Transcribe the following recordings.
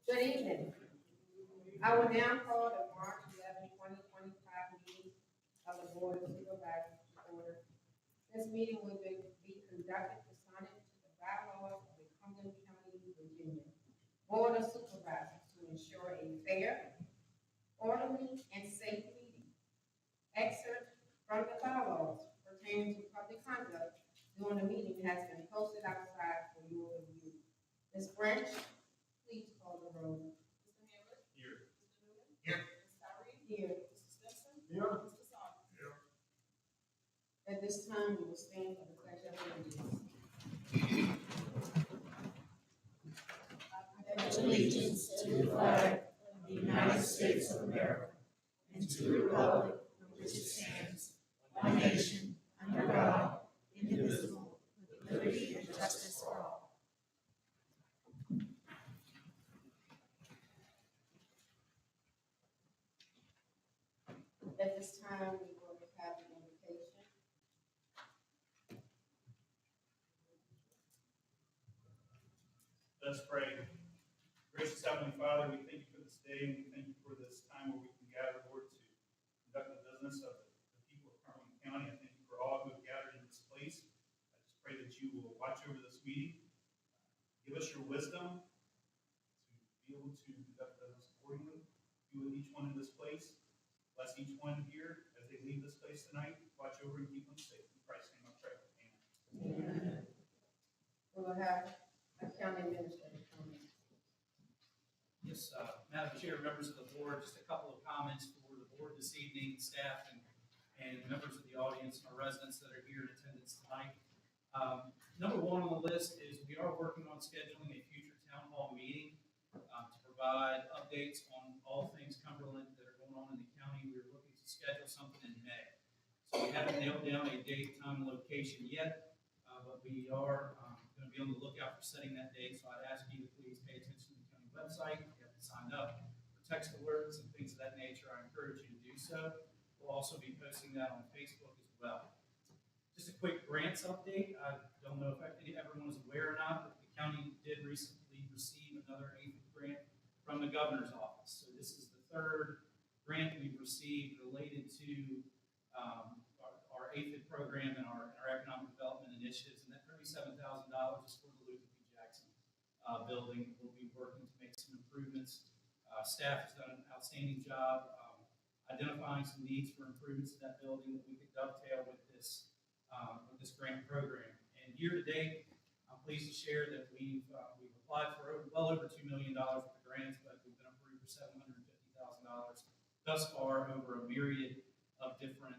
Good evening. I will now call the March 11, 2025 meeting of the Board of Supervisors to order. This meeting will be conducted pursuant to the bylaws of the Cumberland County, Virginia Board of Supervisors to ensure a fair, orderly, and safe meeting. Excerpt from the bylaws pertaining to public conduct during the meeting has been posted outside for your review. Ms. Branch, please call the roll. Mr. Hamlet? Here. Mr. Newman? Here. Ms. Tyree? Here. Mr. Spencer? Here. Mr. Saunders? Here. At this time, we will stand for the pledge of allegiance. I pledge allegiance to the flag of the United States of America and to the republic for which it stands, one nation, under God, indivisible, with liberty and justice for all. At this time, we will have an invocation. Let's pray. Gracious Heavenly Father, we thank you for this day, and we thank you for this time where we can gather, Lord, to conduct the business of the people of Cumberland County. I thank you for all who have gathered in this place. I just pray that you will watch over this meeting. Give us your wisdom to be able to conduct business accordingly. Be with each one in this place. Bless each one here as they leave this place tonight. Watch over and keep them safe. In Christ's name I pray. Amen. Amen. We will have a county administrator comment. Yes, Madam Chair, members of the board, just a couple of comments for the board this evening, staff and members of the audience and our residents that are here in attendance tonight. Number one on the list is we are working on scheduling a future town hall meeting to provide updates on all things Cumberland that are going on in the county. We are looking to schedule something in May. So we haven't nailed down a date, time, and location yet, but we are going to be on the lookout for setting that date. So I'd ask you to please pay attention to the county website. If you haven't signed up for text alerts and things of that nature, I encourage you to do so. We'll also be posting that on Facebook as well. Just a quick grants update. I don't know if everyone is aware or not, but the county did recently receive another APHID grant from the governor's office. So this is the third grant we've received related to our APHID program and our economic development initiatives. And that $37,000 is for the Luther P. Jackson building. We'll be working to make some improvements. Staff has done an outstanding job identifying some needs for improvements in that building that we could dovetail with this grant program. And year to date, I'm pleased to share that we've applied for well over $2 million worth of grants, but we've been approved for $750,000 thus far over a myriad of different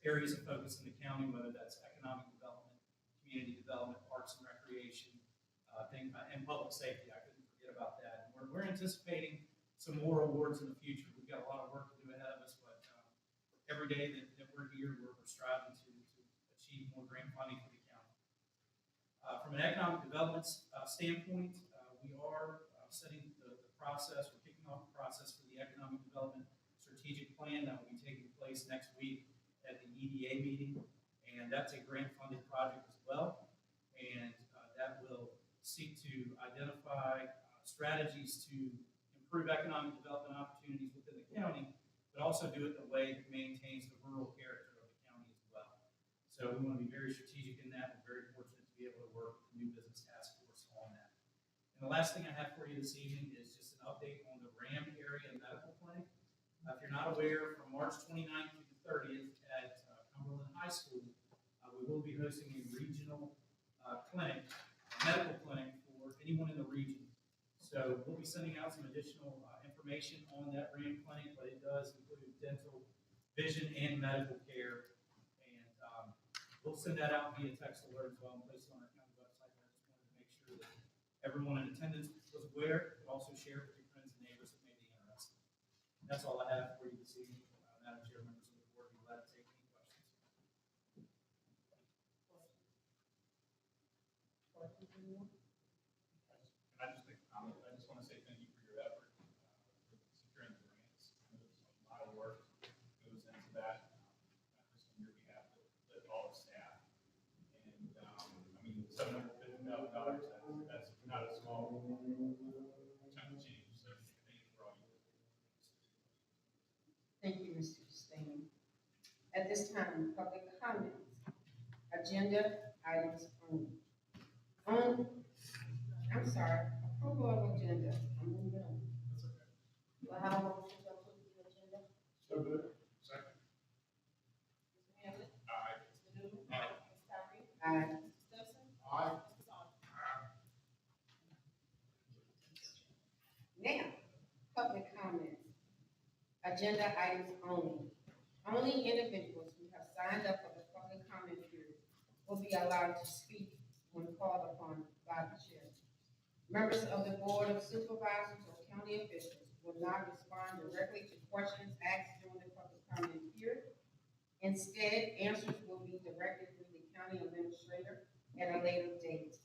areas of focus in the county, whether that's economic development, community development, arts and recreation, and public safety. I couldn't forget about that. And we're anticipating some more awards in the future. We've got a lot of work to do ahead of us, but every day that we're here, we're striving to achieve more grant funding for the county. From an economic development standpoint, we are setting the process, we're kicking off the process for the economic development strategic plan that will be taking place next week at the EDA meeting, and that's a grant-funded project as well, and that will seek to identify strategies to improve economic development opportunities within the county, but also do it in a way that maintains the rural character of the county as well. So we want to be very strategic in that. We're very fortunate to be able to work with the new business task force on that. And the last thing I have for you this evening is just an update on the RAM area medical clinic. If you're not aware, from March 29th through the 30th at Cumberland High School, we will be hosting a regional clinic, medical clinic for anyone in the region. So we'll be sending out some additional information on that RAM clinic, but it does include dental, vision, and medical care. And we'll send that out via text alert as well and place it on our county website. But I just wanted to make sure that everyone in attendance was aware, but also share it with your friends and neighbors that may be interested. That's all I have for you this evening. Madam Chair, members of the board, be glad to take any questions. Questions, anyone? I just want to say thank you for your effort with securing the grants. I know there's a lot of work goes into that, not just on your behalf, but all of staff. And I mean, $750,000, that's not a small At this time, public comments, agenda items only. I'm sorry, approval of agenda, I'm moving on. Do I have a motion to approve the agenda? So good. Second. Mr. Hammond? Aye. Mr. Dooley? Ms. Tyree? Aye. Mr. Stetson? Aye. Mr. Song? Now, public comments, agenda items only. Only individuals who have signed up for the public comment period will be allowed to speak when called upon by the chair. Members of the Board of Supervisors or county officials will not respond directly to questions asked during the public comment period. Instead, answers will be directed through the county administrator at a later date.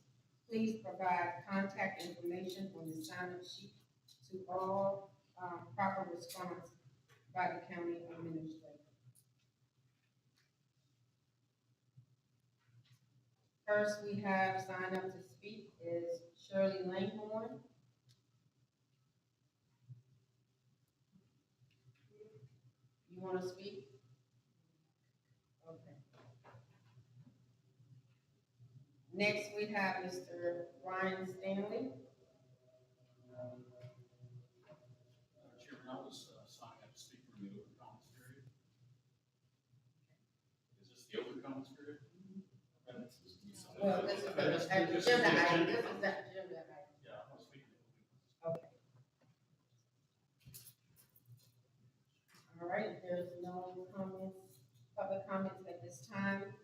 Please provide contact information on the sign-up sheet to all proper response by the county administrator. First, we have signed up to speak is Shirley Langhorne. You want to speak? Okay. Next, we have Mr. Ryan Stanley. Chairman, I was signed up to speak for the open comments period. Is this the open comments period? Well, this is the agenda item, this is the agenda item. Yeah, I was speaking. Okay. All right, if there's no comments, public comments at this time,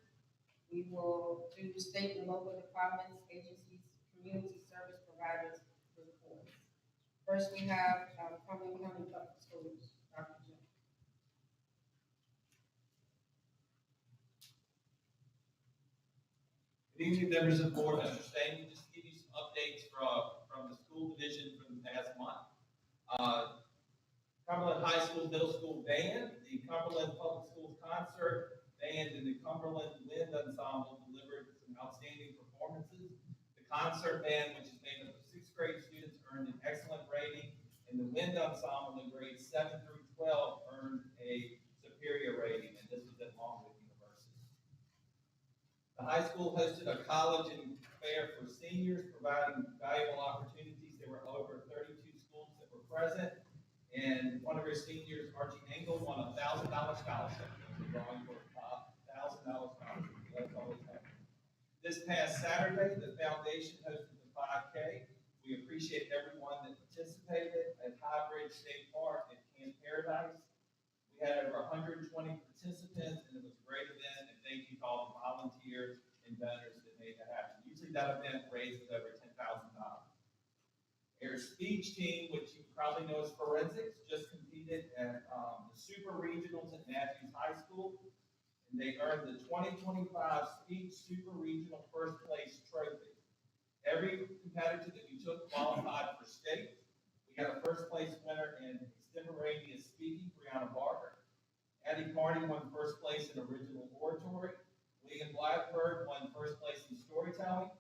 we will do state and local departments, agencies, community service providers reports. First, we have, Cumberland County Public Schools, Dr. Jim. Good evening, members of the board. Mr. Stanley, just to give you some updates from the school division from the past month. Cumberland High School, Middle School Band, the Cumberland Public Schools Concert Band, and the Cumberland Wind Ensemble delivered some outstanding performances. The concert band, which is made up of 6th grade students, earned an excellent rating, and the wind ensemble in grades 7 through 12 earned a superior rating, and this was at Longwood University. The high school hosted a college and fair for seniors, providing valuable opportunities. There were over 32 schools that were present, and one of our seniors, Archie Engel, won a $1,000 scholarship. Drawing for $1,000 scholarship. That's always happening. This past Saturday, the foundation hosted the 5K. We appreciate everyone that participated at High Bridge State Park at Camp Paradise. We had over 120 participants, and it was a great event, and thank you to all the volunteers and donors that made that happen. Usually that event raises over $10,000. Our speech team, which you probably know as Forensics, just competed at the Super Regionals at Matthews High School, and they earned the 2025 Speech Super Regional First Place Trophy. Every competitor that we took qualified for state. We got a first place winner in extemporaneous speaking, Brianna Barker. Addie Carney won first place in original oratory. William Blackbird won first place in storytelling.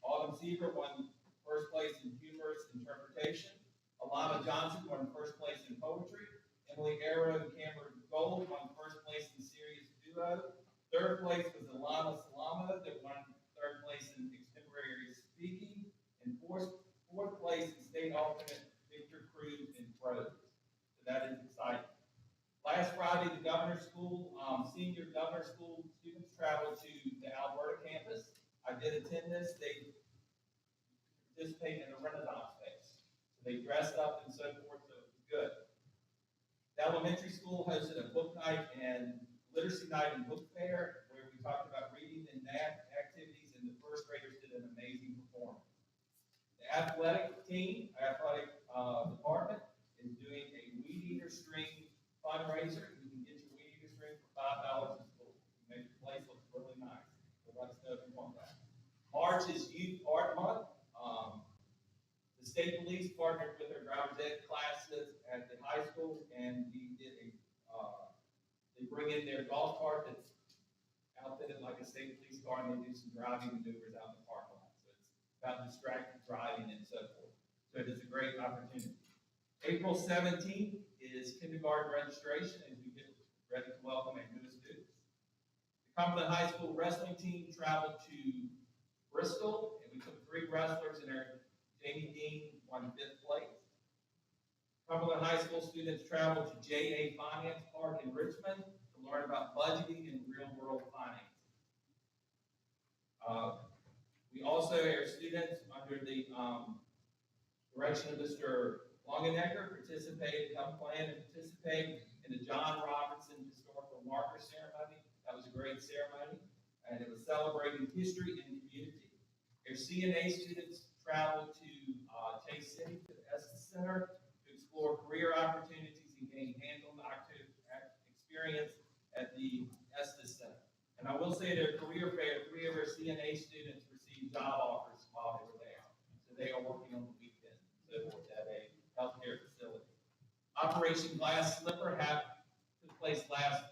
Autumn Seaver won first place in humorous interpretation. Alana Johnson won first place in poetry. Emily Arrow and Cameron Gold won first place in serious duo. Third place was Alana Salamo that won third place in extemporary speaking. And fourth place in state alternate Victor Cruz in prose. So that is exciting. Last Friday, the Governor's School, senior Governor's School students traveled to the Alberta campus. I did attend this. They participated in a Renaissance space. So they dressed up and so forth, so it was good. The elementary school hosted a book night and literacy night and book fair where we talked about reading and math activities, and the first graders did an amazing performance. The athletic team, department is doing a weed eater string fundraiser. You can get your weed eater string for $5 in school. Make your place look really nice. So let us know if you want that. March is Youth Art Month. The state police partnered with their driver's ed classes at the high school, and we did they bring in their golf cart that's outfitted like a state police car, and they do some driving maneuvers out in the parking lot. So it's about distracted driving and so forth. So it is a great opportunity. April 17th is kindergarten registration as we get ready to welcome our newest students. Cumberland High School wrestling team traveled to Bristol, and we took 3 wrestlers, and Jamie Dean won 5th place. Cumberland High School students traveled to JA Finance Park in Richmond to learn about budgeting and real-world finance. We also, our students, under the direction of Mr. Longenecker, helped plan and participate in the John Robinson Historical Marker Ceremony. That was a great ceremony, and it was celebrating history and community. Our CNA students traveled to Chase City to the Estes Center to explore career opportunities and gain hands-on experience at the Estes Center. And I will say at our career fair, 3 of our CNA students received job offers while they were there. So they are working on the weekend, so forth, at a healthcare facility. Operation Glass Slipper took place last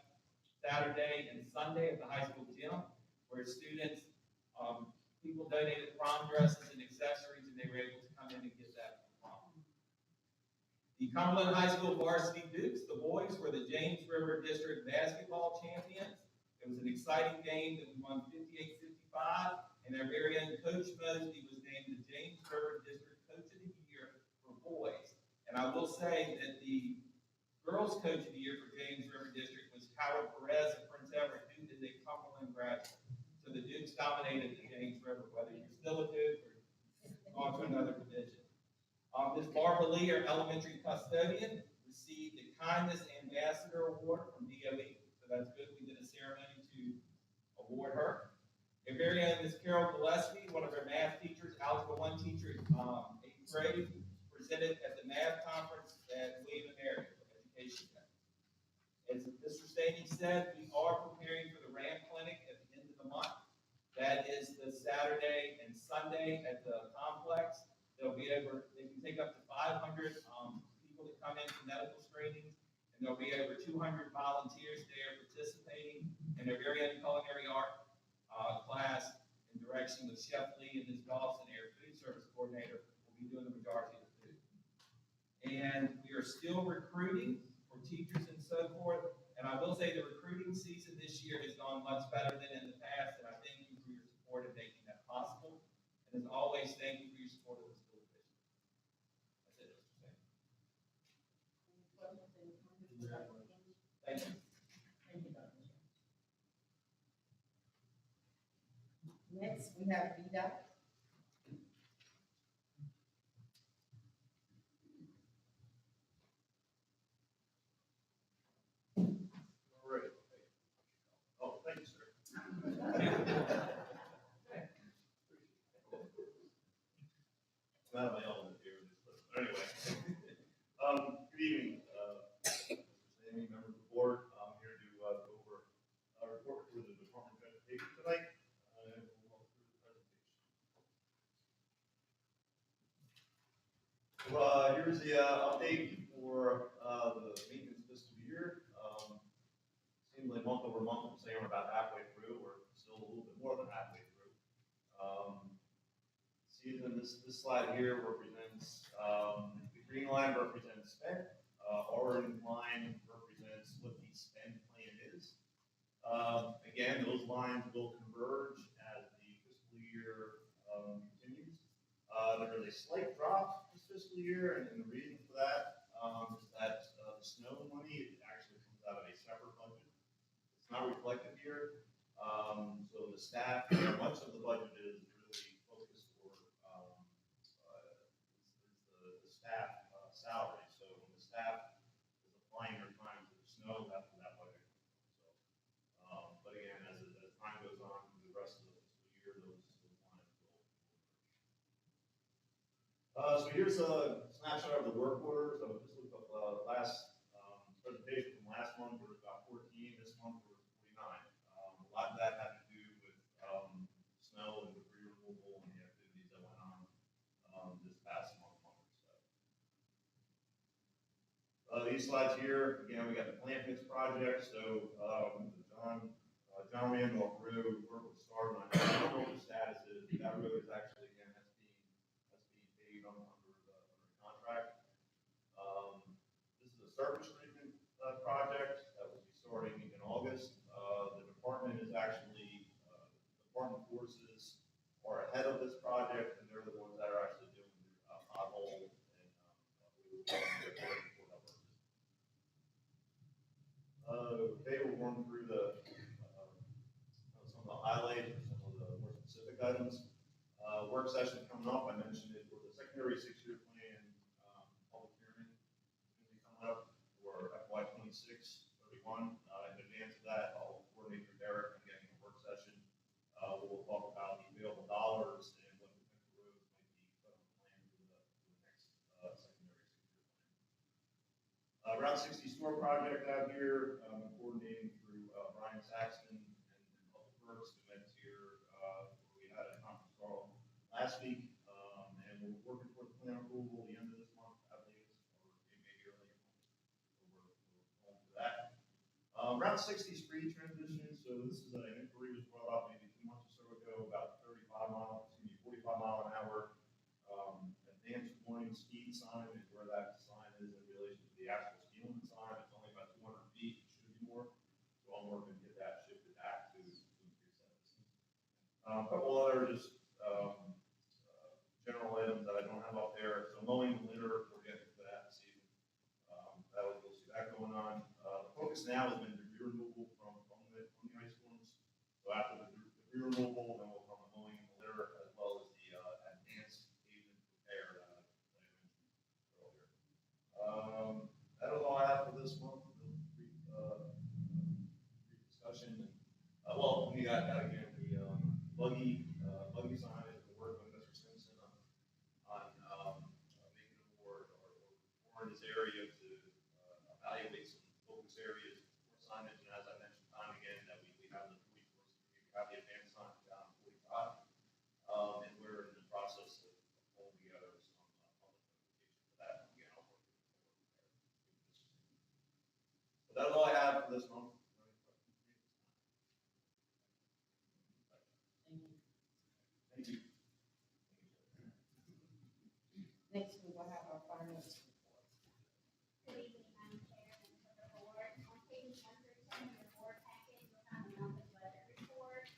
Saturday and Sunday at the high school gym, where students, people donated prom dresses and accessories, and they were able to come in and get that for prom. The Cumberland High School varsity Dukes, the boys, were the James River District basketball champions. It was an exciting game that we won 58-55, and our very own Coach Mosby was named the James River District Coach of the Year for boys. And I will say that the girls' Coach of the Year for James River District was Howard Perez of Prince Edward, who is a Cumberland graduate. So the Dukes dominated the James River, whether you're still a Duke or gone to another division. Ms. Barbara Lee, our elementary custodian, received the Kindness Ambassador Award from DOE. So that's good. We did a ceremony to award her. Our very own Ms. Carol Gillespie, one of our math teachers, Algebra 1 teacher in 8th grade, presented at the math conference at William & Mary for Education Day. As Mr. Staney said, we are preparing for the RAM clinic at the end of the month. That is the Saturday and Sunday at the complex. They can take up to 500 people that come in for medical screenings, and there'll be over 200 volunteers there participating in their very own culinary art class in direction of Chef Lee and Ms. Dawson, our food service coordinator, will be doing the majority of the food. And we are still recruiting for teachers and so forth. And I will say the recruiting season this year has gone much better than in the past, and I thank you for your support in making that possible. And as always, thank you for your support of the school district. That's it, Mr. Stanley. Thank you. Thank you, Dr. Chair. Next, we have VDOT. All right. Oh, thank you, sir. I'm out of my element here, but anyway. Good evening, Mr. Sammy, members of the board. I'm here to go over a report for the Department of Education tonight. And we'll walk through the presentation. Here's the update for the maintenance fiscal year. Seems like month over month, we're saying we're about halfway through. We're still a little bit more than halfway through. Season, this slide here represents, the green line represents spent, orange line represents what the spend plan is. Again, those lines will converge as the fiscal year continues. There is a slight drop this fiscal year, and the reason for that is that the snow money actually comes out of a separate budget. It's not reflected here. So the staff, much of the budget is really focused for the staff salary. So when the staff is applying their time to the snow, that's when that budget comes from. So, but again, as time goes on through the rest of the fiscal year, those lines will. So here's a snapshot of the work orders. I was just looking up last presentation from last month. There was about 14. This month there was 49. A lot of that had to do with snow and debris removal and the activities that went on this past month or so. These slides here, again, we got the plant mix project. So John Randolph Road work was started on. I don't know what the status is. That road is actually, again, that's being paid under contract. This is a surface treatment project that will be starting in August. The department is actually Okay, we're going through some of the highlights, or some of the more specific items. Work session coming up, I mentioned it for the secondary six-year plan, public hearing. It's going to be coming up for FY 26-31. In advance of that, I'll coordinate with Derek and getting a work session. We'll talk about the available dollars and what potential roads might be put on the plan for the next secondary six-year plan. Route 60 store project out here, coordinating through Brian Saxton and Public Works, who met here. We had a conference call last week, and we're working towards plan approval the end of this month, I believe, or maybe early. So we're going for that. Route 60 street transition. So this is an inquiry was brought up maybe 2 months or so ago about 45 mile an hour advanced warning speed sign is where that sign is in relation to the actual speed limit sign. It's only about 200 feet. It should be more. So I'm working to get that shifted back to increase that distance. A couple other just general items that I don't have up there. So mowing the litter, we're getting to that this evening. You'll see that going on. The focus now has been debris removal from the ice storms. So after the debris removal, then we'll come to mowing the litter as well as the advanced pavement repair that I mentioned earlier. That is all I have for this month. Brief discussion. Well, we got again the buggy sign is the work with Mr. Simpson on making a board or in this area to evaluate some focus areas for signage. And as I mentioned time again, that we have the resources, we have the advanced sign down 45, and we're in the process of pulling together some public notification for that. Again, I'll work with there. So that's all I have for this month. Thank you. Next, we will have our finance report. Good evening, Madam Chair, members of the board. On page 113 of your board packet, you'll find the monthly budget report.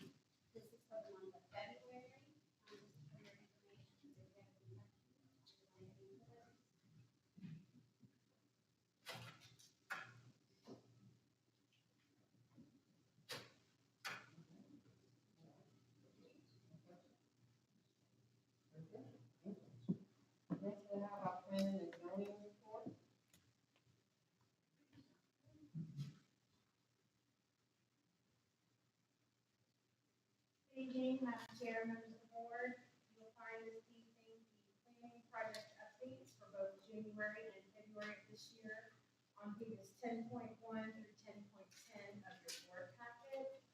This is for the month of February. Just for your information, if you have any questions. Next, we have our planning and zoning report. Good evening, Madam Chair, members of the board. You will find this evening the planning project updates for both January and February of this year on pages 10.1 through 10.10 of your board packet.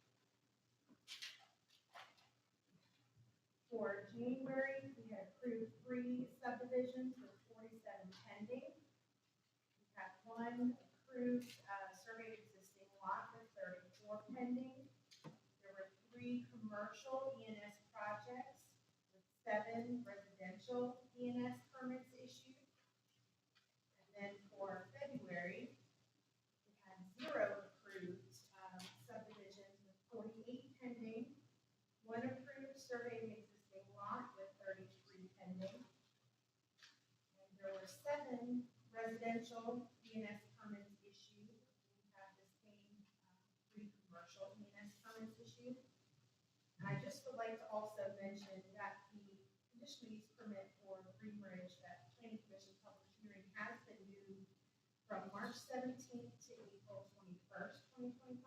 For January, we had approved 3 subdivisions with 47 pending. We had 1 approved surveyed existing lot with 34 pending. There were 3 commercial E&S projects with 7 residential E&S permits issued. And then for February, we had 0 approved subdivisions with 48 pending, 1 approved surveyed existing lot with 33 pending. And there were 7 residential E&S permits issued. We have the same 3 commercial E&S permits issued. And I just would like to also mention that the conditional use permit for Green Ridge, that planning commission public hearing has been moved from March 17th to April 21st, 2025.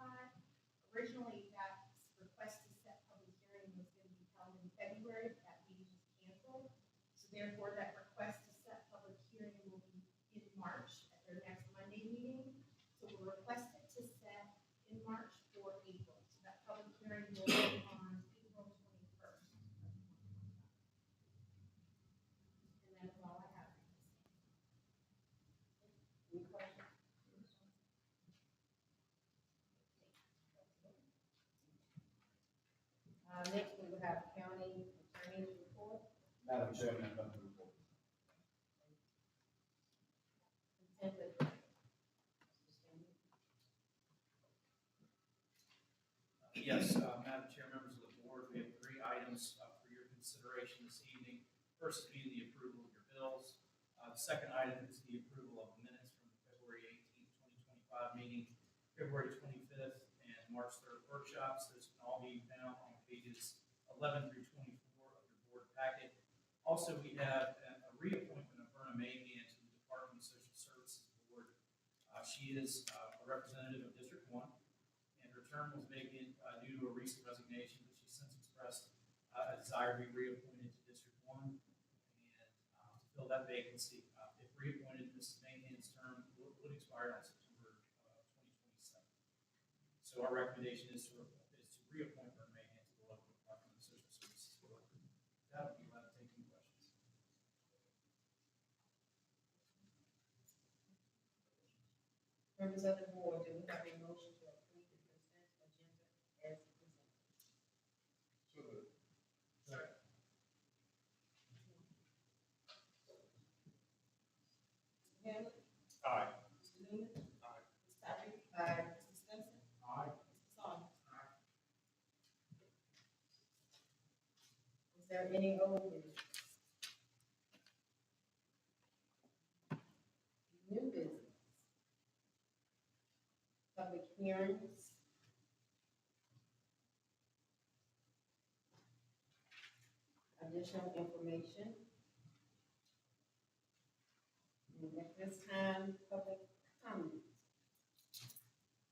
Originally, that request to set public hearing was going to be held in February, but that meeting was canceled. So therefore, that request to set public hearing will be in March at their next Monday meeting. So we're requested to set in March for April. So that public hearing will be on April 21st. And that's all I have. Any questions? Next, we will have county attorney's report. Madam Chairman, I have a report. Consent agenda. Yes, Madam Chair, members of the board, we have 3 items for your consideration this evening. First being the approval of your bills. The second item is the approval of minutes from the February 18th, 2025 meeting, February 25th, and March 3rd workshops. Those can all be found on pages 11 through 24 of your board packet. Also, we have a reappointment of Verna Mahan to the Department of Social Services Board. She is a representative of District 1, and her term was vacant due to a recent resignation, but she's since expressed a desire to be reappointed to District 1. And to fill that vacancy, if reappointed, Mrs. Mahan's term would expire on September 2027. So our recommendation is to reappoint Verna Mahan to the local Department of Social Services Board. That would be allowed to take any questions. Members of the board, do we have a motion to approve the consent agenda as presented? So moved. Mr. Hamlet? Aye. Mr. Newman? Aye. Ms. Tyree? Aye. Mr. Spencer? Aye. Mr. Saunders? Is there any old business? New business? Public hearings? Additional information? And at this time, public comment.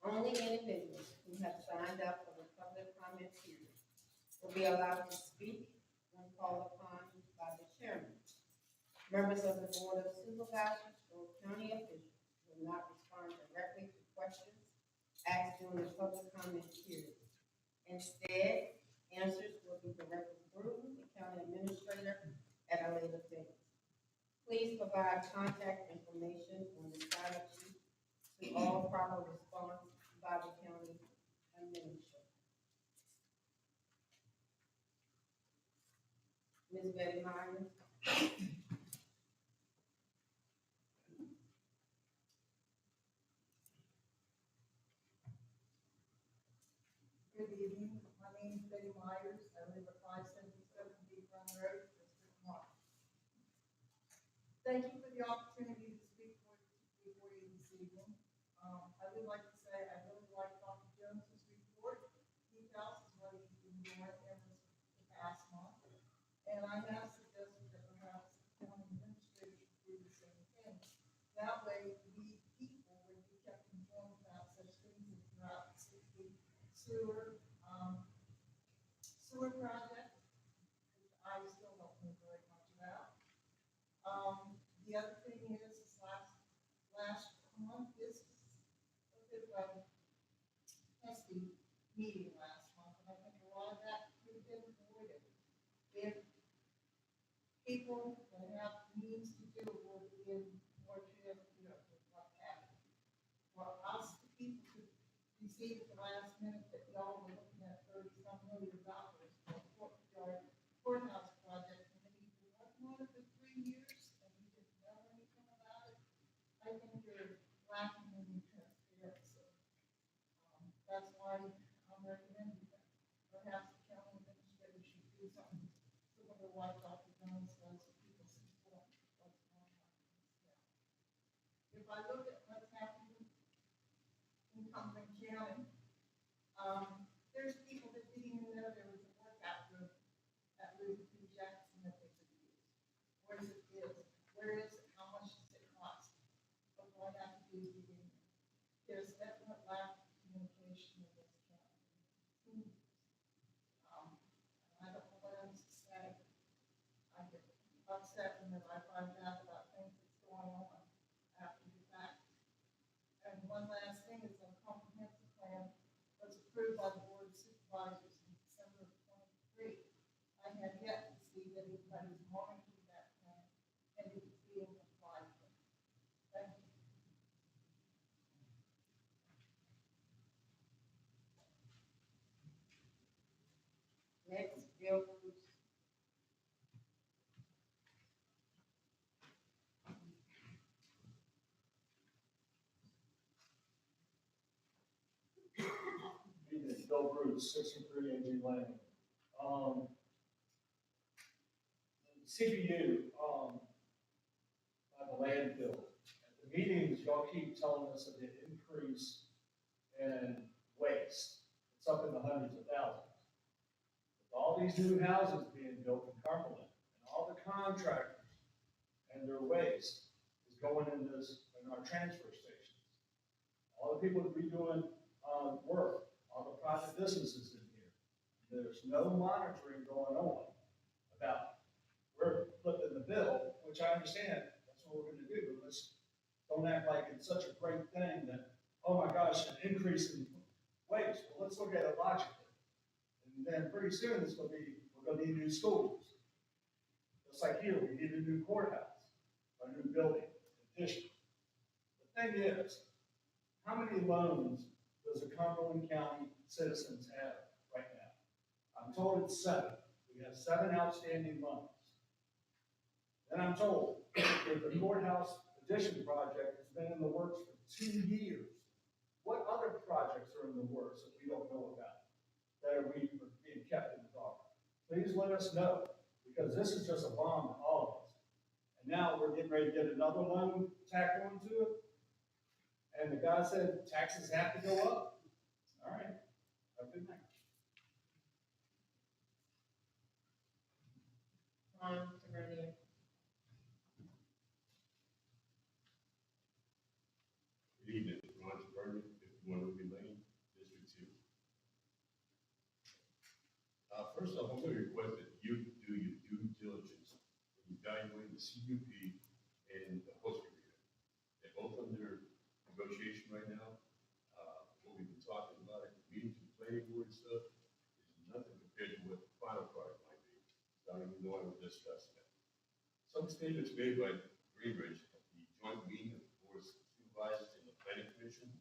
Only individuals who have signed up for the public comment period will be allowed to speak when called upon by the chairman. Members of the Board of Supervisors or county officials will not respond directly to questions asked during the public comment period. Instead, answers will be directed through the county administrator at a later date. Please provide contact information on the sign-up sheet to all proper response by the county administrator. Ms. Betty Myers? Good evening, my name is Betty Myers, I live at 577 Deep Run Road, District 1. Thank you for the opportunity to speak before you this evening. I would like to say I really like Dr. Jones's report. He tells us what he's been doing in the past month. And I have suggested that perhaps the county administrator should do the same thing. That way, we people would be kept informed about such things as throughout the city sewer project, which I still don't know very much about. The other thing is last month, this was a bit of a testy meeting last month, and I think a lot of that could have been avoided if people that have means to do it would have been more careful with what happened. For us, the people who received at the last minute that y'all were looking at $30-some million for the courthouse project, and maybe for more than 3 years, and we didn't know anything about it. I think you're lacking in transparency. That's why I'm recommending that. Perhaps the county administrator should do something similar to what Dr. Jones does, so people see what's going on. If I look at what's happening in Cumberland County, there's people that didn't even know there was a workout room at Ruth B. Jackson that they could use. Where is it? Where is it? How much does it cost? What do I have to do to get in there? There's definite lack of communication in this county. I don't know what else to say. I get upset when I find out about things that's going on after the fact. And one last thing is a comprehensive plan was approved by the Board of Supervisors in December of 23. I have yet to see that anybody's monitoring that plan and it is being applied for. Thank you. Next, Bill Bruce. Bill Bruce, 63 AG Lane. CPU, I the landfill. At the meetings, y'all keep telling us of the increase in waste. It's up in the hundreds of thousands. With all these new houses being built in Cumberland, and all the contractors and their waste is going in our transfer stations. All the people that be doing, work, all the private businesses in here. There's no monitoring going on about we're putting in the bill, which I understand, that's what we're gonna do, but let's, don't act like it's such a great thing that, oh my gosh, an increase in waste. Well, let's look at it logically. And then pretty soon it's gonna be, we're gonna need new schools. Just like here, we need a new courthouse, a new building, addition. The thing is, how many loans does the Cumberland County citizens have right now? I'm told it's 7. We have 7 outstanding loans. Then I'm told that the courthouse addition project has been in the works for 2 years. What other projects are in the works that we don't know about, that are being kept in the dark? Please let us know, because this is just a bomb to all of us. And now we're getting ready to get another loan tacked onto it. And the guy said taxes have to go up. All right, have a good night. Bernier. Good evening, Ron Department, 51 Ruby Lane, District 2. First off, I'm going to request that you do your due diligence in evaluating the CUP and the host agreement. They're both under negotiation right now. What we've been talking about at the meetings and planning board and stuff is nothing compared to what the final product might be. So I don't even know I would discuss that. Some statements made by Greenridge at the joint meeting of the Board of Supervisors and the Planning Commission,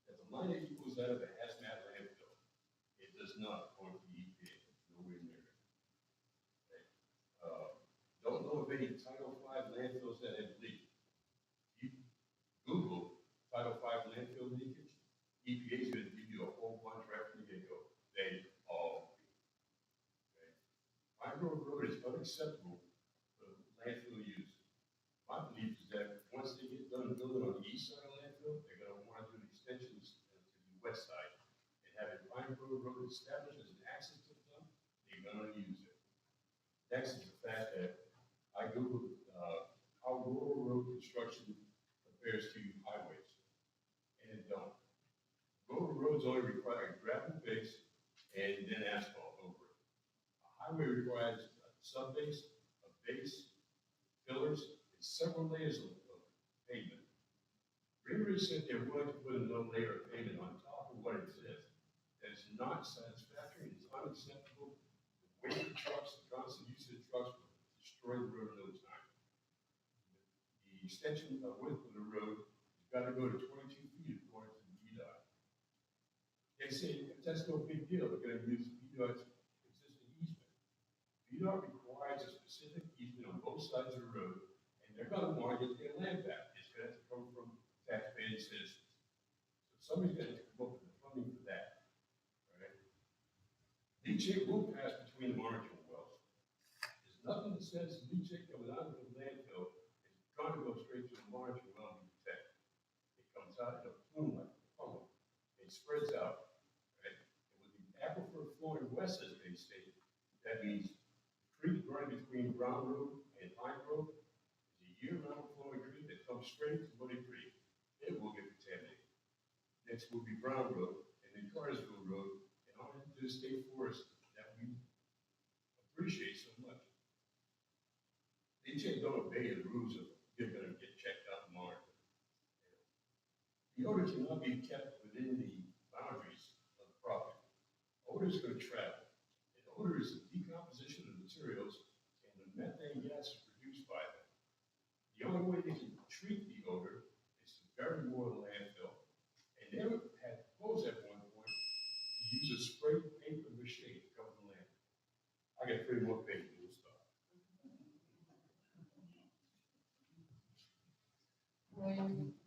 that the money equals that of a hazmat landfill. It does not, according to the EPA, nowhere near it. Okay. Don't know of any Title V landfills that have leaked. You Google Title V landfill leakage, EPA is going to give you a whole bunch right from the get-go. They all leak. Okay. Pine Grove Road is unacceptable for landfill use. My belief is that once they get done building on the east side of the landfill, they're going to want to do the extensions to the west side. And having Pine Grove Road established as an access to them, they're going to use it. Next is the fact that I Googled how rural road construction compares to highways, and it don't. Rural roads only require a gravel base and then asphalt over it. A highway requires a subbase, a base, pillars, and several layers of pavement. Greenridge said they're willing to put another layer of pavement on top of what exists. That is not satisfactory, it's unacceptable. The weight of the trucks, the constant use of the trucks will destroy the road in no time. The extension of width of the road has got to go to 22 feet according to the VDOT. They say that's no big deal, they're going to use VDOT's existing easement. VDOT requires a specific easement on both sides of the road, and they're going to want to get their land back. It's going to have to come from taxpaying citizens. So somebody's going to come up with the funding for that. All right? Leachate will pass between the monitoring wells. There's nothing that says leachate coming out of the landfill is trying to go straight to the monitoring well and be protected. It comes out in a plume like a funnel. It spreads out. Right? And with the aquifer flowing west, as they state, that means creek running between Brown Road and Pine Grove is a year-round flowing creek that comes straight to Woody Creek. It will get contaminated. Next will be Brown Road and then Cartersville Road and on into the state forest that we appreciate so much. They don't obey the rules of you're going to get checked out and monitored. The odor cannot be kept within the boundaries of the property. Odor is going to travel. And odor is the decomposition of materials and the methane gas produced by them. The only way they can treat the odor is to bury more in the landfill. And they had proposed at one point to use a spray paper mache to cover the landfill. I got 3 more pages. We'll stop. Williams.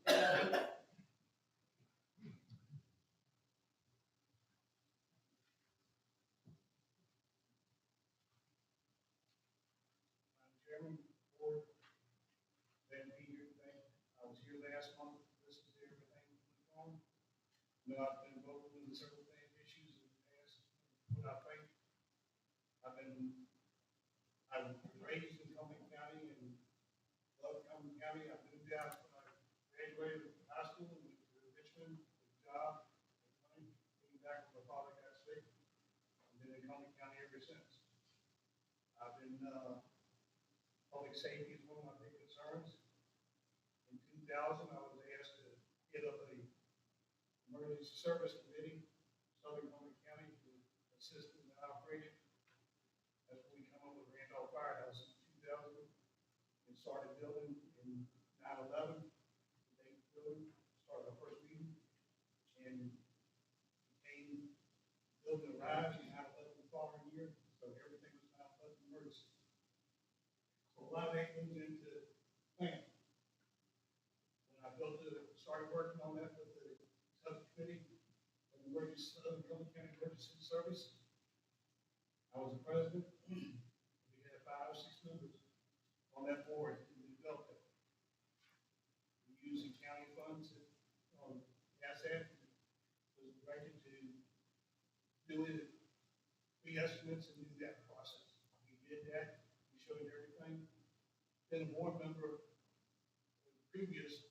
Chairman, board, then know, I've been vocal in several things, issues in the past, what I think. I was raised in Cumberland County and love Cumberland County. I moved out when I graduated from high school and went to Richmond, with a job, and money, came back when my father got sick. I've been in Cumberland County ever since. I've been, public safety is one of my big concerns. In 2000, I was asked to get up a emergency service committee, Southern Cumberland County, to assist in the operation. That's when we come up with Randolph Firehouse in 2000 and started building in 9/11. They building, started our first meeting and became building a rise in 9/11 the following year. So everything was 9/11 emergency. So a lot of that goes into planning. When I started working on that with the subcommittee of the emergency, Cumberland County Emergency Service, I was the president. We had 5 or 6 members on that board and we developed it. We using county funds on asset, was directed to do it, pre-estimates and do that process. We did that, we showed everything. Then a board member, the previous,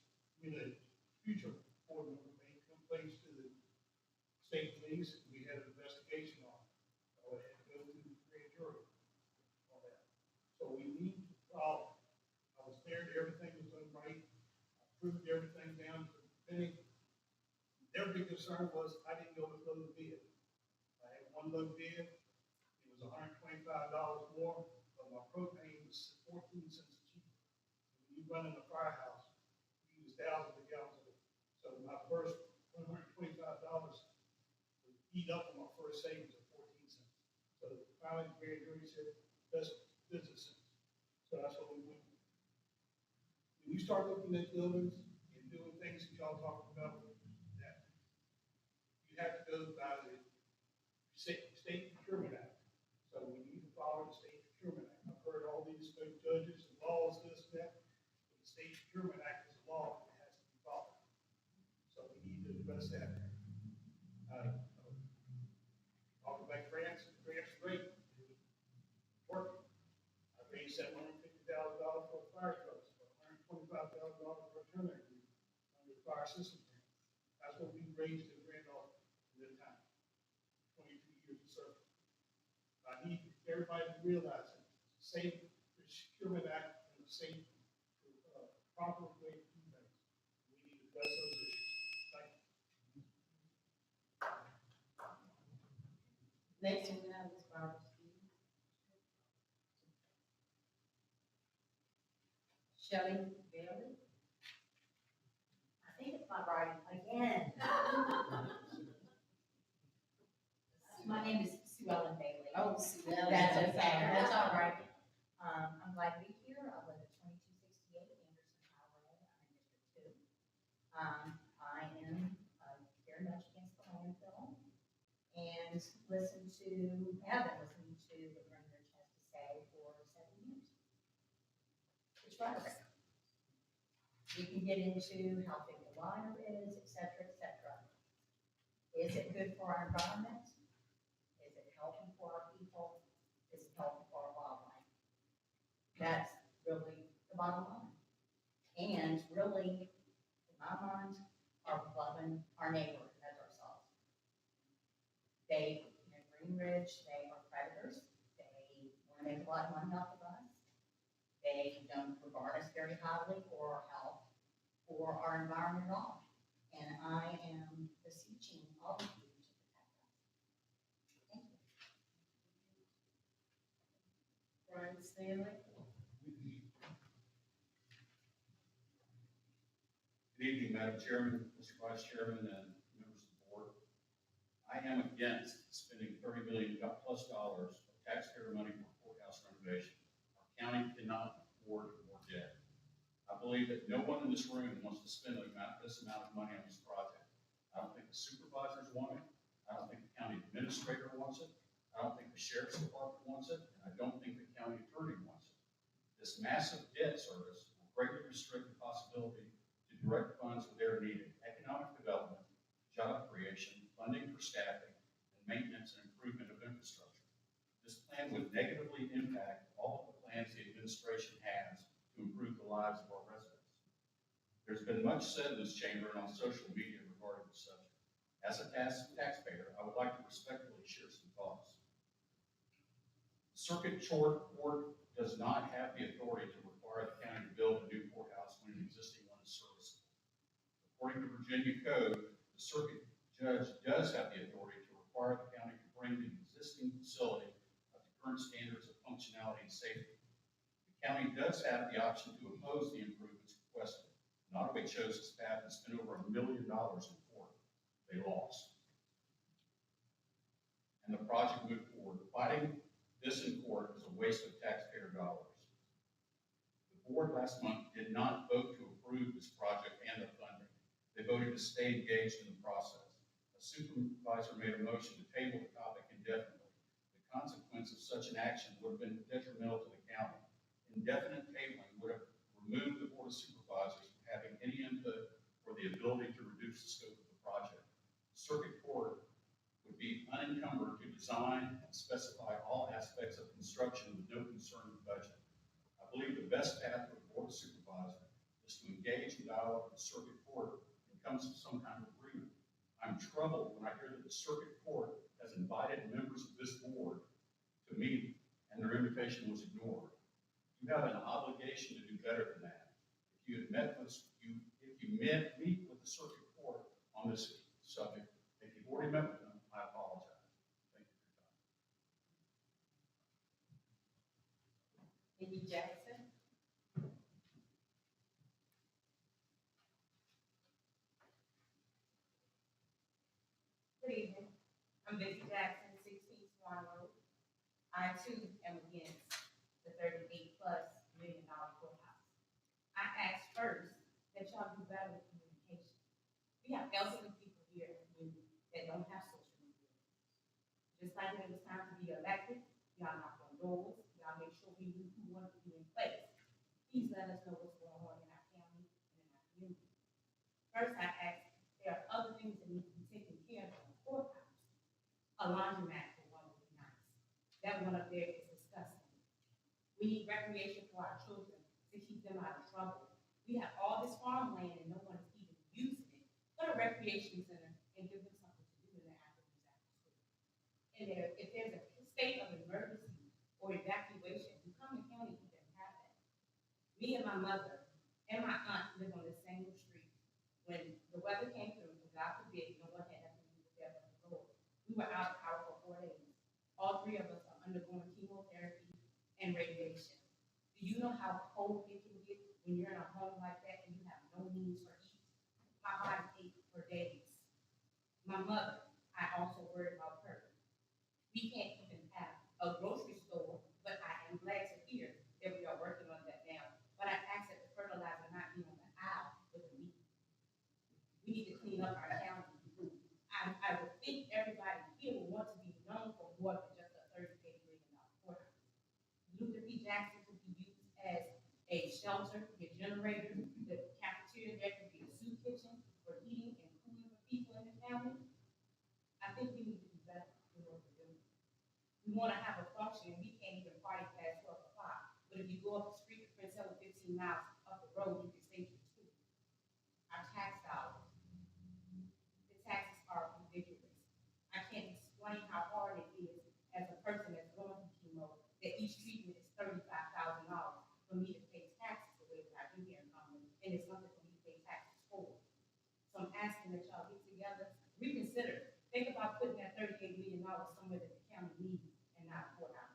future board member made complaints to the state police, we had an investigation on it. So it had to go to the grand jury on that. So we need to follow. I was there, everything was done right. I proved everything down to the penny. Their big concern was I didn't go with low bid. I had one low bid, it was $125 more, but my propane was 14 cents cheaper. When you run in a firehouse, you use thousands of gallons of it. So my first $125 was eat up on my first savings of 14 cents. So finally, the grand jury said, best business sense. So that's what we went with. When you start looking at buildings and doing things that y'all talking about, that you have to go by the state procurement act. So we need to follow the state procurement act. I've heard all these judges and laws, this, that, but the state procurement act is a law that has to be followed. So we need to address that. Talking about grants, grants are great. Working. I raised $750,000 for fire trucks, $125,000 for a terminator under the fire system grant. That's what we raised in Randolph at that time. 22 years of service. I need everybody to realize that the safe procurement act and the safe proper way to do things. We need to address those issues. Thank you. Next, we have Ms. Barbara Stevens. Shelley Bailey. I think it's my writing again. My name is Sue Ellen Bailey. Oh, Sue Ellen. That's okay, that's all right. I'm glad to be here. I live at 2268 Anderson Highway. I'm in District 2. I am very much against the landfill and have been listening to what Rangers has to say for 7 years. It's rhetoric. We can get into how big the liner is, et cetera, et cetera. Is it good for our environment? Is it healthy for our people? Is it healthy for our wildlife? That's really the bottom line. And really, in my mind, are loving our neighbor as ourselves. They, Green Ridge, they are predators. They want to make a lot of money off of us. They don't regard us very highly for our health or our environment at all. And I am beseeching all of you to protect us. Thank you. Brian Stanley. Good evening, Madam Chairman, Mr. Vice Chairman, and members of the board. I am against spending $30 million plus of taxpayer money for courthouse renovation. Our county cannot afford more debt. I believe that no one in this room wants to spend this amount of money on this project. I don't think the supervisors want it. I don't think the county administrator wants it. I don't think the sheriff's department wants it. And I don't think the county attorney wants it. This massive debt service will greatly restrict the possibility to direct funds where they're needed: economic development, job creation, negatively impact all of the plans the administration has to improve the lives of our residents. There's been much said in this chamber and on social media regarding the subject. As a taxpayer, I would like to respectfully share some thoughts. The Circuit Court does not have the authority to require the county to build a new courthouse when an existing one is serviceable. According to Virginia code, the circuit judge does have the authority to require the county to bring the existing facility up to current standards of functionality and safety. The county does have the option to oppose the improvements requested. Nottaway chose this path and spent over $1 million in court. They lost. And the project moved forward. Fighting this in court is a waste of taxpayer dollars. The board last month did not vote to approve this project and the funding. They voted to stay engaged in the process. A supervisor made a motion to table the topic indefinitely. The consequence of such an action would have been detrimental to the county. Indefinite tabling would have removed the board of supervisors from having any input or the ability to reduce the scope of the project. The circuit court would be unencumbered to design and specify all aspects of construction with no concern with budget. I believe the best path for the board of supervisors is to engage in dialogue with the circuit court and come to some kind of agreement. I'm troubled when I hear that the circuit court has invited members of this board to meet and their invitation was ignored. You have an obligation to do better than that. If you meet with the circuit court on this subject, if you've already met with them, I apologize. Thank you for your time. Nikki Jackson. Good evening. I'm Vicky Jackson, 16 Swan Road. I too am against the $38+ million courthouse. I asked first that y'all do better with communication. We have elderly people here that don't have social media. Just like when it was time to be elected, y'all knocked on doors, y'all make sure we knew who wanted to be in place. Please let us know what's going on in our county and in our community. First, I asked, there are other things that need to be taken care of in the courthouse. A laundromat for one would be nice. That one up there is disgusting. We need recreation for our children to keep them out of trouble. We have all this farmland and no one is even using it. Go to a recreation center and give them something to do in the afternoons after school. And if there's a state of emergency or evacuation, Cumberland County can have that. Me and my mother and my aunt live on the same street. When the weather came through, and God forbid, no one had nothing to do with that but the Lord. We were out of power for 4 days. All 3 of us are undergoing chemotherapy and radiation. Do you know how cold it can get when you're in a home like that and you have no means for eat? My body ate for days. My mother, I also worry about her. We can't even have a grocery store, but I am glad to hear that we are working on that now. But I ask that the fertilizer not be on the aisle with the meat. We need to clean up our county. I would think everybody here would want to be known for more than just a $38 million courthouse. Luther P. Jackson could be used as a shelter, a generator, the cafeteria, there could be a soup kitchen for eating and cooling for people in the county. I think we need to do better than what we're doing. We want to have a function, and we can't even party past 12 o'clock. But if you go up the street to Prince Edward 15 miles up the road, you can stay here too. Our tax dollars, the taxes are ridiculous. I can't explain how hard it is as a person that's going through chemo that each treatment is $35,000 for me to pay taxes the way that I do here in Cumberland, and it's nothing for me to pay taxes for. So I'm asking that y'all get together, reconsider. Think about putting that $38 million somewhere that the county needs and not a courthouse.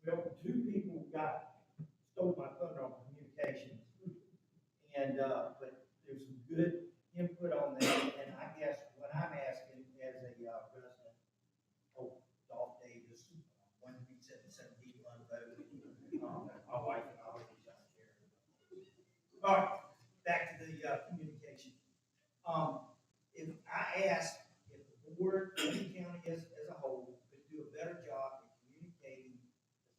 Well, 2 people stole my thunder on communications. And, but there's some good input on that, and I guess what I'm asking as a resident, Dolph Davis, 1377 D1 vote, my wife and I always on here. All right, back to the, communication. If I asked if the board, and the county as a whole, could do a better job in communicating the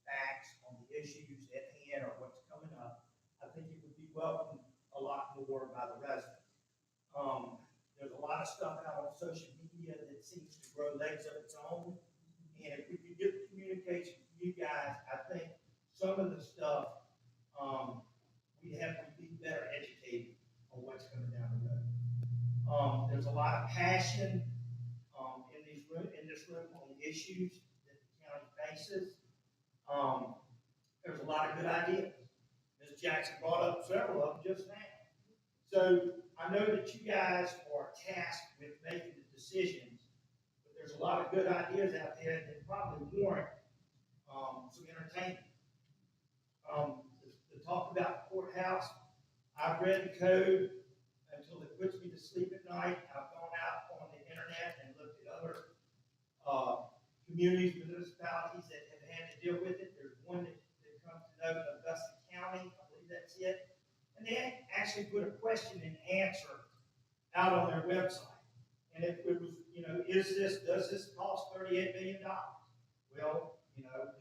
facts on the issues at hand or what's coming up, I think it would be welcomed a lot more by the residents. There's a lot of stuff out on social media that seems to grow legs of its own. And if we could get the communication from you guys, I think some of the stuff, we'd have to be better educated on what's coming down the road. There's a lot of passion, in this room on the issues that the county faces. There's a lot of good ideas. Ms. Jackson brought up several of them just now. So I know that you guys are tasked with making the decisions, but there's a lot of good ideas out there that probably warrant, some entertainment. The talk about the courthouse, I've read the code until it puts me to sleep at night. I've gone out on the internet and looked at other, communities, municipalities that have had to deal with it. There's one that comes to know, Augusta County, I believe that's it. And they actually put a question and answer out on their website. And if it was, does this cost $38 million? Well,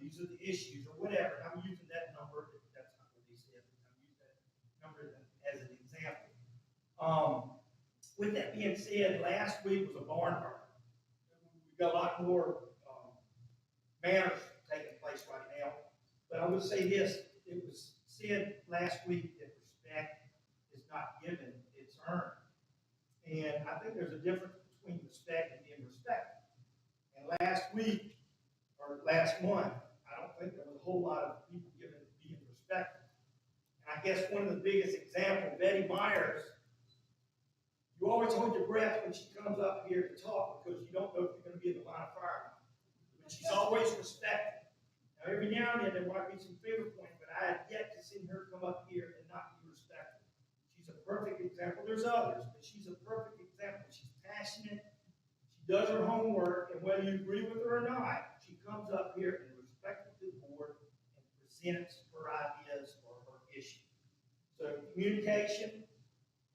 these are the issues or whatever. And I'm using that number, that's not what they said, but I'm using that number as an example. With that being said, last week was a barn burner. We've got a lot more manners taking place right now. But I would say this, it was said last week that respect is not given, it's earned. And I think there's a difference between respect and being respectful. And last week, or last month, I don't think there was a whole lot of people being respectful. And I guess one of the biggest examples, Betty Myers, you always hold your breath when she comes up here to talk because you don't know if you're going to be in the line of fire. But she's always respected. Now, every now and then there might be some finger pointing, but I have yet to see her come up here and not be respectful. She's a perfect example. There's others, but she's a perfect example. She's passionate. She does her homework, and whether you agree with her or not, she comes up here and respectful to the board and presents her ideas or her issue. So communication,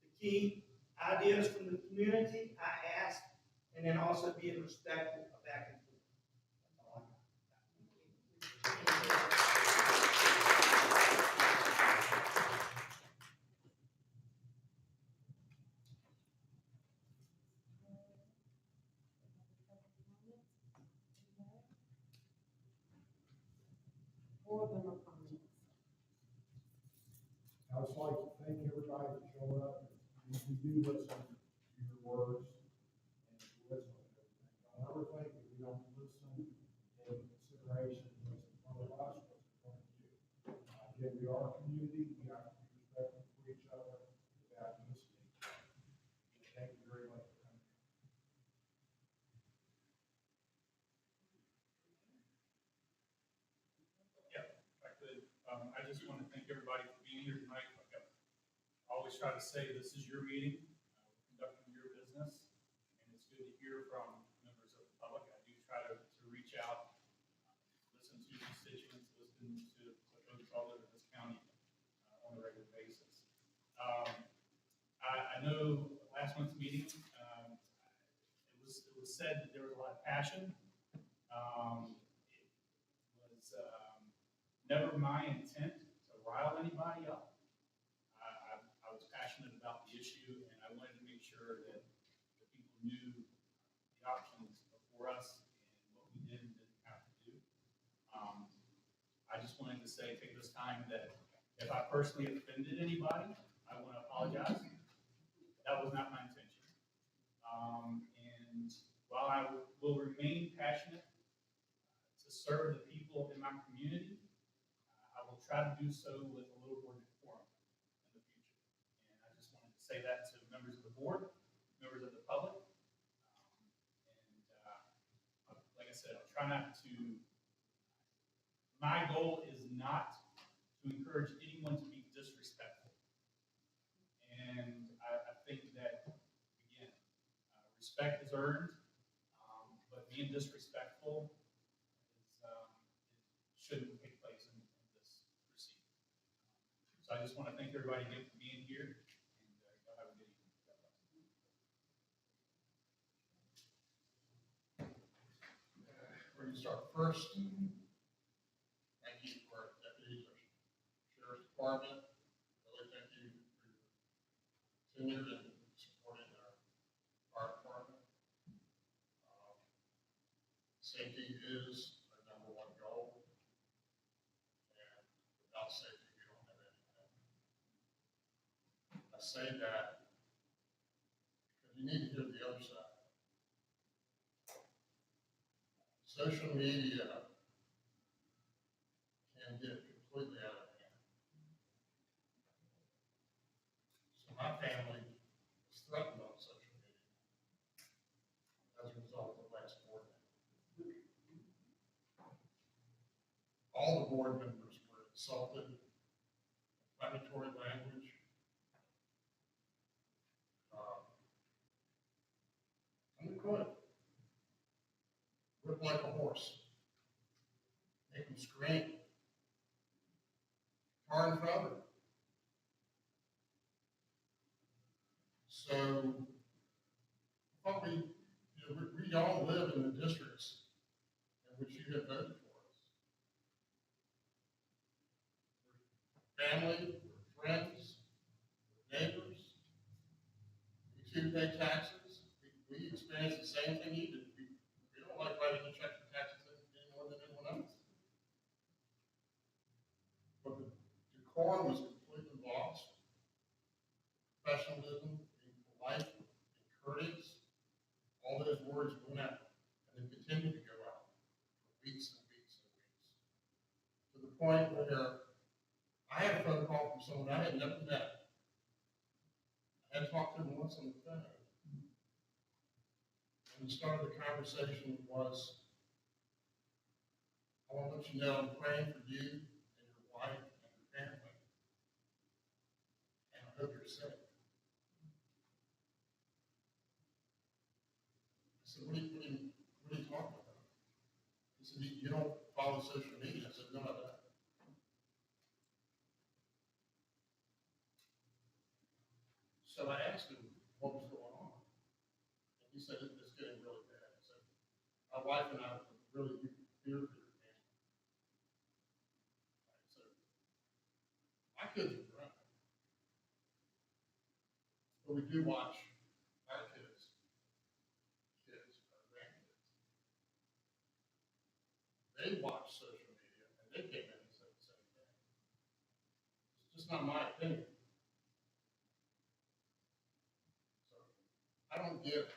the key. Ideas from the community, I ask, and then also being respectful of back and forth. That's all I got. Board member comments. I would like to thank everybody for showing up. We do listen to your words and to listen to everything. Don't ever think that we don't listen and take consideration of what's in front of us, what's in front of you. Again, we are a community. We have to be respectful for each other without listening. Thank you very much for coming. I just want to thank everybody for being here tonight. Like I always try to say, this is your meeting, conducting your business, and it's good to hear from members of the public. I do try to reach out, listen to constituents, listen to folks all over this county on a regular basis. I know last month's meeting, it was said that there was a lot of passion. Never my intent to rile anybody up. I was passionate about the issue, and I wanted to make sure that the people knew the options before us and what we did and didn't have to do. I just wanted to say, take this time that if I personally offended anybody, I want to apologize. That was not my intention. And while I will remain passionate to serve the people in my community, I will try to do so with a little more decorum in the future. And I just wanted to say that to members of the board, members of the public. Like I said, I'll try not to, my goal is not to encourage anyone to be disrespectful. And I think that, again, respect is earned, but being disrespectful shouldn't take place in this proceeding. So I just want to thank everybody again for being here. is our first. Thank you to our deputies, our sheriff's department. Really thank you for your tenure and supporting our fire department. Safety is our number one goal. And without safety, we don't have anything. I say that because you need to hear the other side. Social media can get completely out of hand. So my family was threatened on social media as a result of last board meeting. All the board members were insulted, inflammatory language. Undercooked. Whip like a horse. Make them scream. Tar and feather. So, what we all live in the districts in which you have voted for us. We're family, we're friends, we're neighbors. We too pay taxes. We experience the same thing you do. We don't like writing a check for taxes any more than anyone else. But the decorum was completely lost. Professionalism, being polite, and courteous, all those words went out, and they continued to go out for weeks and weeks and weeks. To the point where I had a phone call from someone I had never met. I had talked to him once on the phone. And the start of the conversation was, I want to let you know I'm praying for you and your wife and your family. And I hope you're safe. I said, what are you talking about? He said, you don't follow social media. I said, no, I don't. So I asked him what was going on. And he said, it's getting really bad. I said, my wife and I really fear for your family. I said, my kids are grown. But we do watch our kids, our grandkids. They watch social media and they came in and said the same thing. It's just not my opinion. So I don't get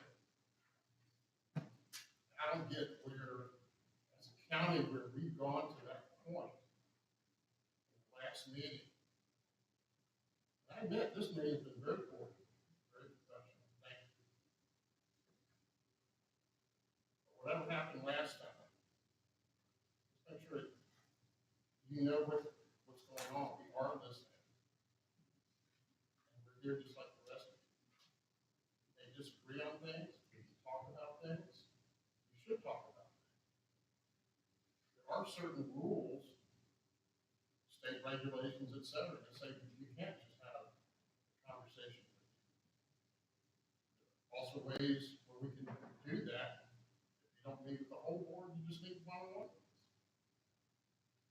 where, as a county, where we've gone to that point in the last meeting. And I admit, this meeting's been very important, very professional. Thank you. But whatever happened last time, just make sure you know what's going on. We are listening. And we're here just like the rest of you. They disagree on things, we talk about things. You should talk about things. There are certain rules, state regulations, et cetera, that say you can't just have a conversation with you. Also ways where we can do that. If you don't meet with the whole board, you just meet one-on-one.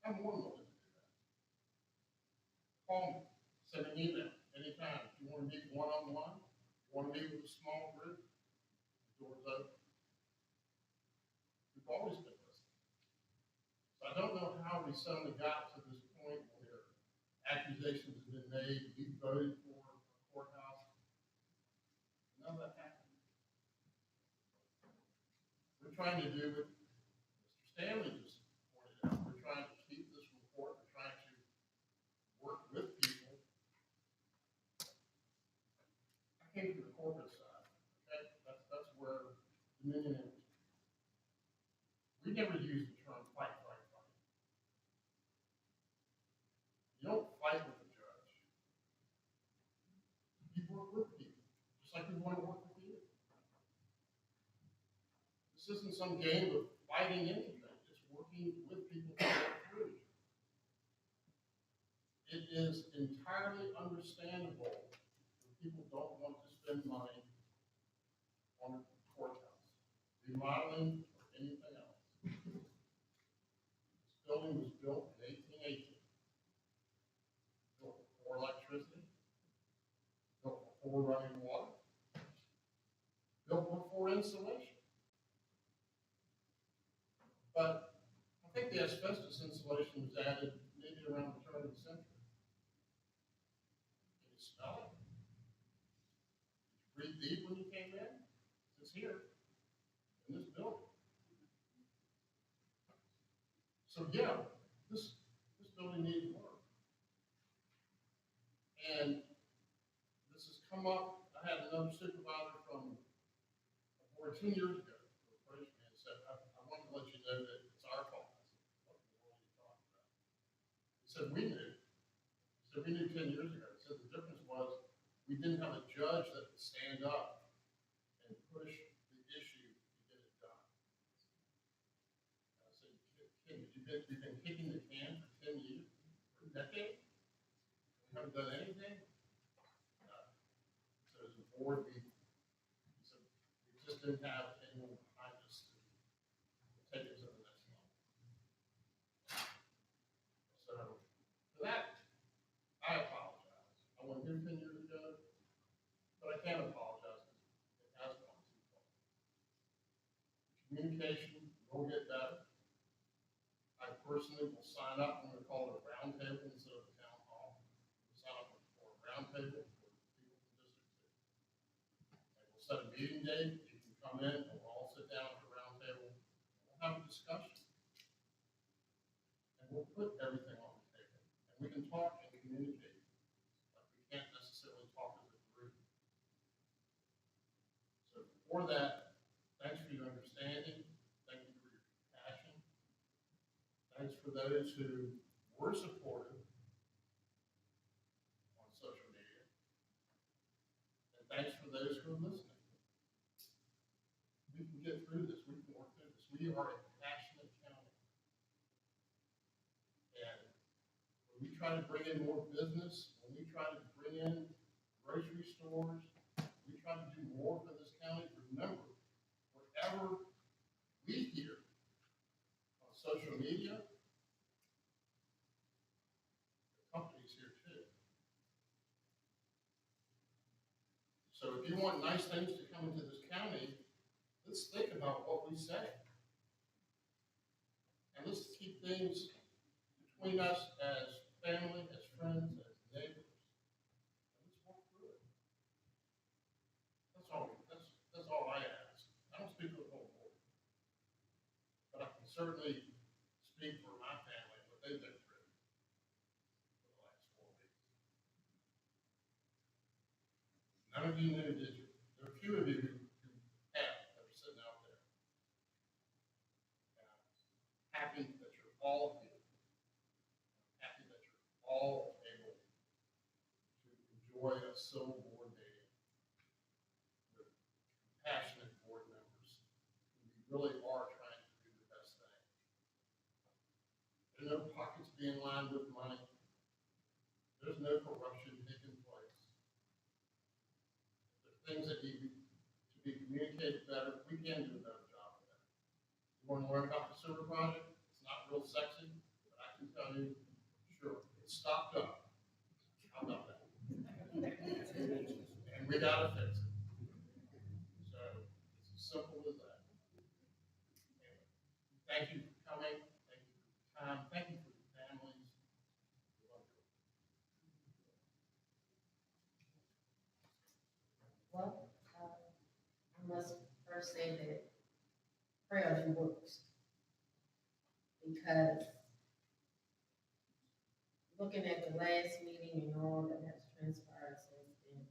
I'm more than willing to do that. Call me, send an email, anytime. If you want to meet one-on-one, you want to meet with a small group, the door's open. We've always been listening. So I don't know how we suddenly got to this point where accusations have been made, we voted for a courthouse. None of that happened. We're trying to do what Mr. Stanley just pointed out. We're trying to keep this report. We're trying to work with people. I came from the corporate side. Okay, that's where Dominion is. We never use the term fight. You don't fight with the judge. You work with people, just like we want to work with you. This isn't some game of fighting anything. It's working with people to work through. It is entirely understandable when people don't want to spend money on a courthouse, remodeling, or anything else. building was built in 1818. Built before electricity, built before running water, built before insulation. But I think the asbestos insulation was added maybe around the turn of the century. Can you smell it? Did you breathe deep when you came in? It's here, in this building. So yeah, this building needs work. And this has come up, I had another supervisor from, over 10 years ago, who approached me and said, I wanted to let you know that it's our fault. I said, what in the world are you talking about? He said, we knew. He said, we knew 10 years ago. He said, the difference was we didn't have a judge that would stand up and push the issue to get it done. I said, kid, you've been kicking the can for 10 years, for a decade? We haven't done anything? So as a board, we just didn't have anyone behind us to take it to the next level. So for that, I apologize. I wasn't here 10 years ago, but I can't apologize because it has gone too far. Communication will get better. I personally will sign up. I'm going to call it a round table instead of a town hall. We'll sign up for a round table for people from District 2. And we'll set a meeting date. You can come in and we'll all sit down at the round table. We'll have a discussion. And we'll put everything on the table. And we can talk and communicate. But we can't necessarily talk as a group. So for that, thanks for your understanding. Thank you for your compassion. Thanks for those who were supportive on social media. And thanks for those who are listening. We can get through this. We can work through this. We are a passionate county. And when we try to bring in more business, when we try to bring in grocery stores, we try to do more for this county, remember, whatever we hear on social media, the company's here too. So if you want nice things to come into this county, let's think about what we say. And let's keep things between us as family, as friends, as neighbors. And let's work through it. That's all I ask. I don't speak for the whole board. But I can certainly speak for my family and what they've been through for the last 4 weeks. None of you knew, did you? There are a few of you who have, that are sitting out there. And I'm happy that you're all here. I'm happy that you're all able to enjoy a civil board meeting with passionate board members who really are trying to do the best thing. There are no pockets being lined with money. There's no corruption taking place. There are things that need to be communicated better. We can do a better job of that. You want to learn about the sewer project? It's not real sexy, but I can tell you, sure, it's stopped up. How about that? And we gotta fix it. So it's as simple as that. Anyway, thank you for coming. Thank you for your time. Thank you for your families. We love you. Well, I must first say that prayer works. Because looking at the last meeting and all that has transpired since then,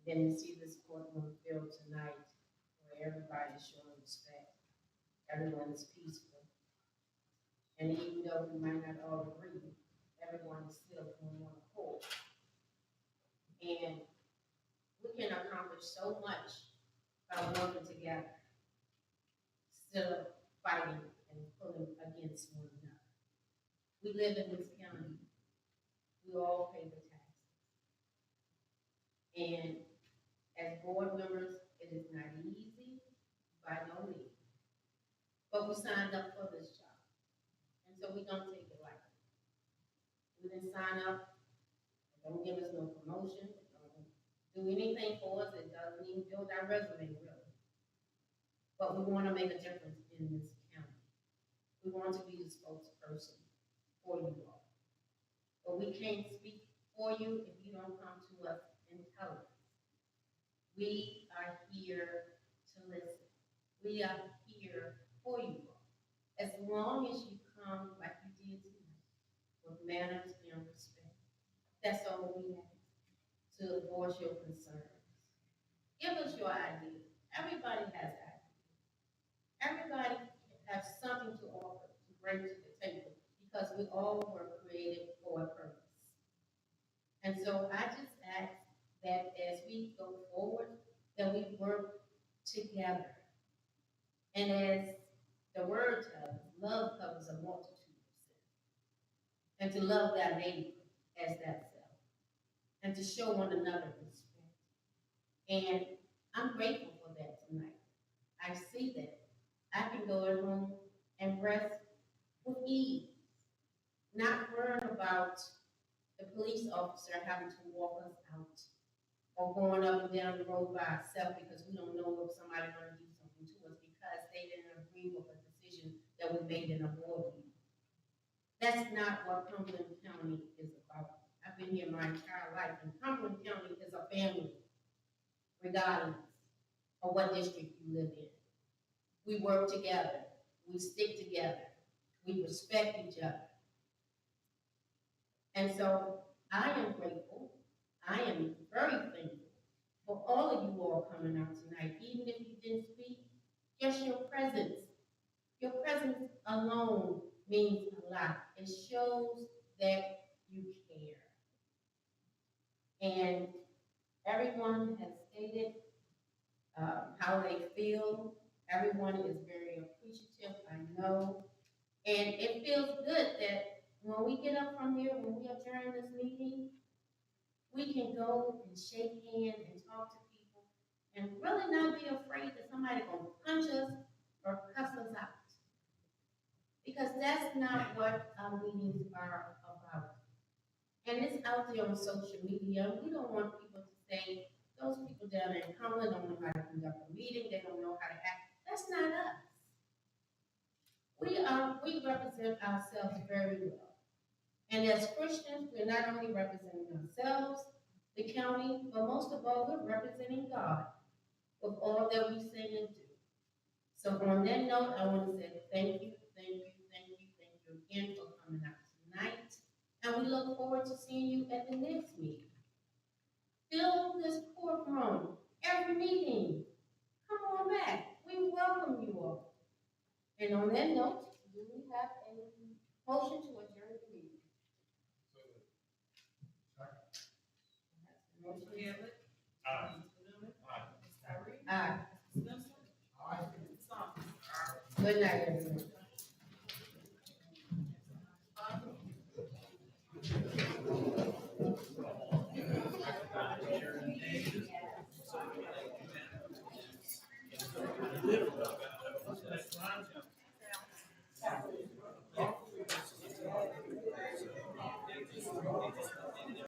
and then to see this courtroom filled tonight where everybody's showing respect, everyone's peaceful. And even though we might not all agree, everyone is still on one accord. And we can accomplish so much by working together, instead of fighting and pulling against one another. We live in this county. We all pay the taxes. And as board members, it is not easy, by no means. But we signed up for this job. And so we don't take it lightly. We didn't sign up, don't give us no promotion, don't do anything for us, it doesn't even build our resume really. But we wanna make a difference in this county. We want to be the spokesperson for you all. But we can't speak for you if you don't come to us and tell us. We are here to listen. We are here for you all. As long as you come like you did tonight, with manners and respect. That's all we have to voice your concerns. Give us your ideas. Everybody has ideas. Everybody has something to offer, to bring to the table, because we all were created for a purpose. And so I just ask that as we go forward, that we work together. And as the word tells us, love covers a multitude of sins. And to love thy neighbor as thyself. And to show one another respect. And I'm grateful for that tonight. I see that. I can go at home and rest with ease. Not worrying about the police officer having to walk us out. Or going up and down the road by ourselves because we don't know if somebody's gonna do something to us because they didn't agree with a decision that we made in a board meeting. That's not what Cumberland County is about. I've been here my entire life, and Cumberland County is a family, regardless of what district you live in. We work together, we stick together, we respect each other. And so I am grateful, I am very thankful for all of you all coming out tonight, even if you didn't speak, just your presence. Your presence alone means a lot. It shows that you care. And everyone has stated how they feel. Everyone is very appreciative, I know. And it feels good that when we get up from here, when we adjourn this meeting, we can go and shake hands and talk to people and really not be afraid that somebody's gonna punch us or cuss us out. Because that's not what our meetings are about. And it's out there on social media. We don't want people to say, those people down in Cumberland don't know how to conduct a meeting, they don't know how to act. That's not us. We represent ourselves very well. And as Christians, we're not only representing ourselves, the county, but most of all, we're representing God with all that we say and do. So on that note, I want to say thank you again for coming out tonight. And we look forward to seeing you at the next meeting. Fill this courtroom every meeting. Come on back. We welcome you all. And on that note, do we have a motion to adjourn the meeting? Motion Campbell. Aye. Aye. Good night, everyone.